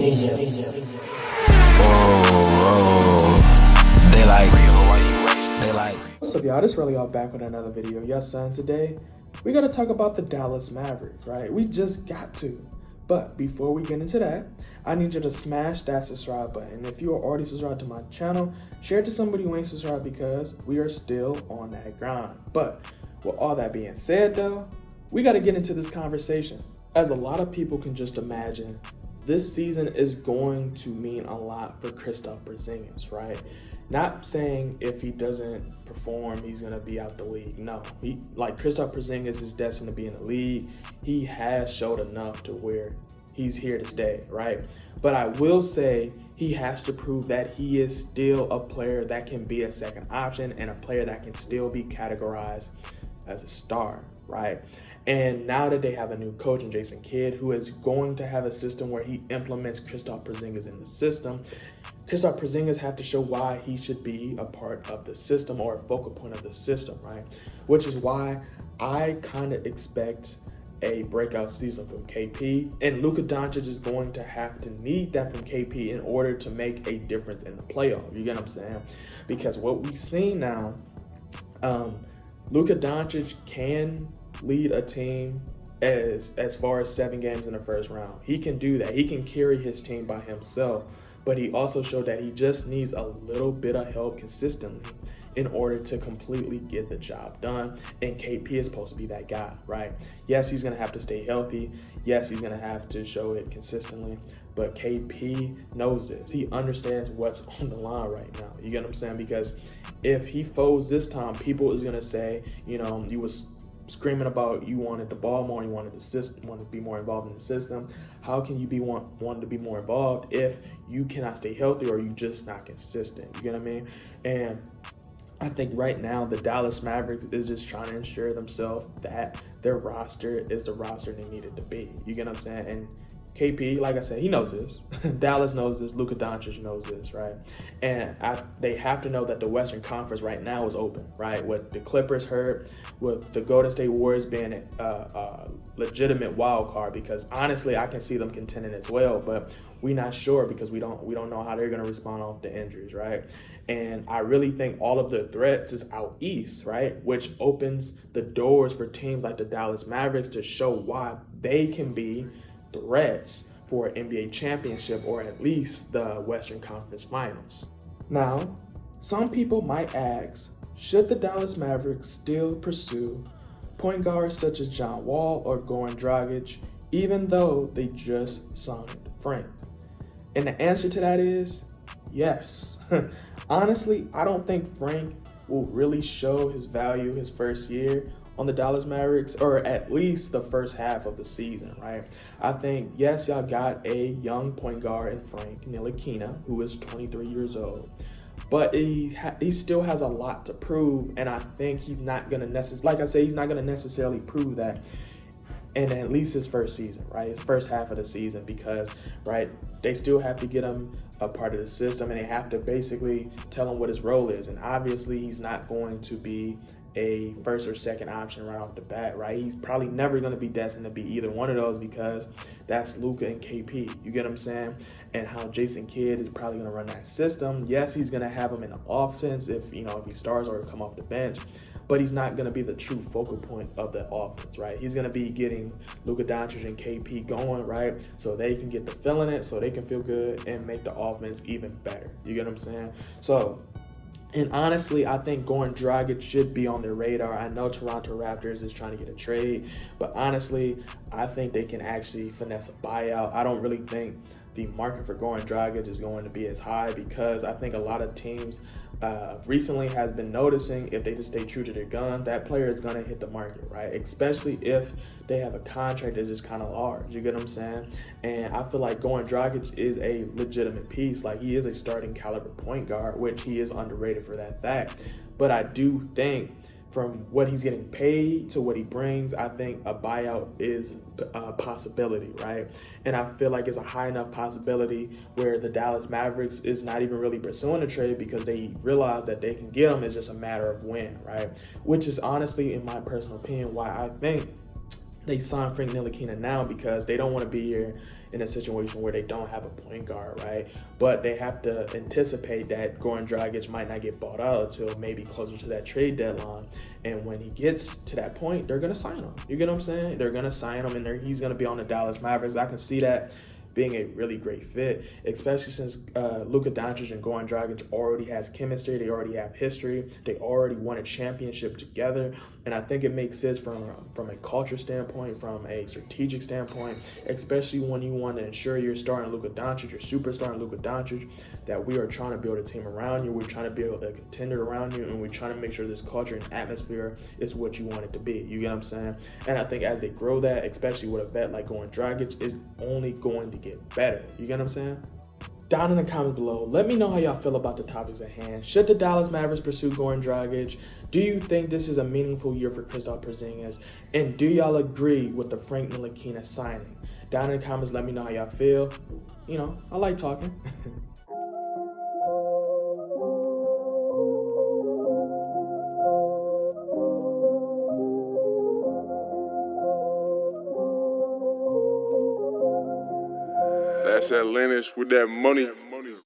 What's up, y'all? This Relly back with another video. Yes, son. Today we gotta talk about the Dallas Mavericks, right? We just got to. But before we get into that, I need you to smash that subscribe button. If you are already subscribed to my channel, share it to somebody who ain't subscribed because we are still on that grind. But with all that being said, though, we got to get into this conversation. As a lot of people can just imagine, this season is going to mean a lot for Kristaps Porzingis, right? Not saying if he doesn't perform, he's going to be out the league. No, Kristaps Porzingis is destined to be in the league. He has showed enough to where he's here to stay, right? But I will say he has to prove that he is still a player that can be a second option and a player that can still be categorized as a star, right? And now that they have a new coach in Jason Kidd, who is going to have a system where he implements Kristaps Porzingis in the system, Kristaps Porzingis have to show why he should be a part of the system or a focal point of the system, right? Which is why I kind of expect a breakout season from KP, and Luka Doncic is going to have to need that from KP in order to make a difference in the playoff. You get what I'm saying? Because what we've seen now, Luka Doncic can lead a team as far as 7 games in the first round. He can do that. He can carry his team by himself, but he also showed that he just needs a little bit of help consistently in order to completely get the job done. And KP is supposed to be that guy, right? Yes, he's going to have to stay healthy. Yes, he's going to have to show it consistently. But KP knows this. He understands what's on the line right now. You get what I'm saying? Because if he folds this time, people is going to say, you was screaming about you wanted the ball more, you wanted the system, wanted to be more involved in the system. How can you be wanting to be more involved if you cannot stay healthy or you just not consistent? You get what I mean? And I think right now the Dallas Mavericks is just trying to ensure themselves that their roster is the roster they needed to be. You get what I'm saying? And KP, like I said, he knows this. Dallas knows this. Luka Doncic knows this, right? And they have to know that the Western Conference right now is open, right? With the Clippers hurt, with the Golden State Warriors being a legitimate wild card, because honestly, I can see them contending as well, but we're not sure because we don't know how they're going to respond off the injuries, right? And I really think all of the threats is out east, right? Which opens the doors for teams like the Dallas Mavericks to show why they can be threats for an NBA championship or at least the Western Conference Finals. Now, some people might ask, should the Dallas Mavericks still pursue point guards such as John Wall or Goran Dragic, even though they just signed Frank? And the answer to that is yes. Honestly, I don't think Frank will really show his value his first year on the Dallas Mavericks, or at least the first half of the season, right? I think, yes, y'all got a young point guard in Frank Ntilikina, who is 23 years old, but he still has a lot to prove, and I think he's not going to he's not going to necessarily prove that in at least his first season, right? His first half of the season, because, right, they still have to get him a part of the system, and they have to basically tell him what his role is, and obviously he's not going to be a first or second option right off the bat, right? He's probably never going to be destined to be either one of those because that's Luka and KP. You get what I'm saying? And how Jason Kidd is probably going to run that system. Yes, he's going to have him in the offense if he starts or come off the bench, but he's not going to be the true focal point of the offense, right? He's going to be getting Luka Doncic and KP going, right? So they can get the feeling it, so they can feel good and make the offense even better. You get what I'm saying? And honestly, I think Goran Dragic should be on their radar. I know Toronto Raptors is trying to get a trade, but honestly, I think they can actually finesse a buyout. I don't really think the market for Goran Dragic is going to be as high because I think a lot of teams recently has been noticing if they just stay true to their gun, that player is going to hit the market, right? Especially if they have a contract that's just kind of large. You get what I'm saying? And I feel like Goran Dragic is a legitimate piece. Like, he is a starting caliber point guard, which he is underrated for that fact. But I do think from what he's getting paid to what he brings, I think a buyout is a possibility, right? And I feel like it's a high enough possibility where the Dallas Mavericks is not even really pursuing a trade because they realize that they can get him. It's just a matter of when, right? Which is honestly, in my personal opinion, why I think they signed Frank Ntilikina now because they don't want to be here in a situation where they don't have a point guard, right? But they have to anticipate that Goran Dragic might not get bought out until maybe closer to that trade deadline. And when he gets to that point, they're going to sign him. You get what I'm saying? They're going to sign him, and he's going to be on the Dallas Mavericks. I can see that being a really great fit, especially since Luka Doncic and Goran Dragic already has chemistry. They already have history. They already won a championship together. And I think it makes sense from a culture standpoint, from a strategic standpoint, especially when you want to ensure you're starting Luka Doncic, your superstar Luka Doncic, that we are trying to build a team around you. We're trying to build a contender around you, and we're trying to make sure this culture and atmosphere is what you want it to be. You get what I'm saying? And I think as they grow that, especially with a vet like Goran Dragic, is only going to get better. You get what I'm saying? Down in the comments below, let me know how y'all feel about the topics at hand. Should the Dallas Mavericks pursue Goran Dragic? Do you think this is a meaningful year for Kristaps Porzingis? And do y'all agree with the Frank Ntilikina signing? Down in the comments, let me know how y'all feel. You know, I like talking. That's Atlantis with that money.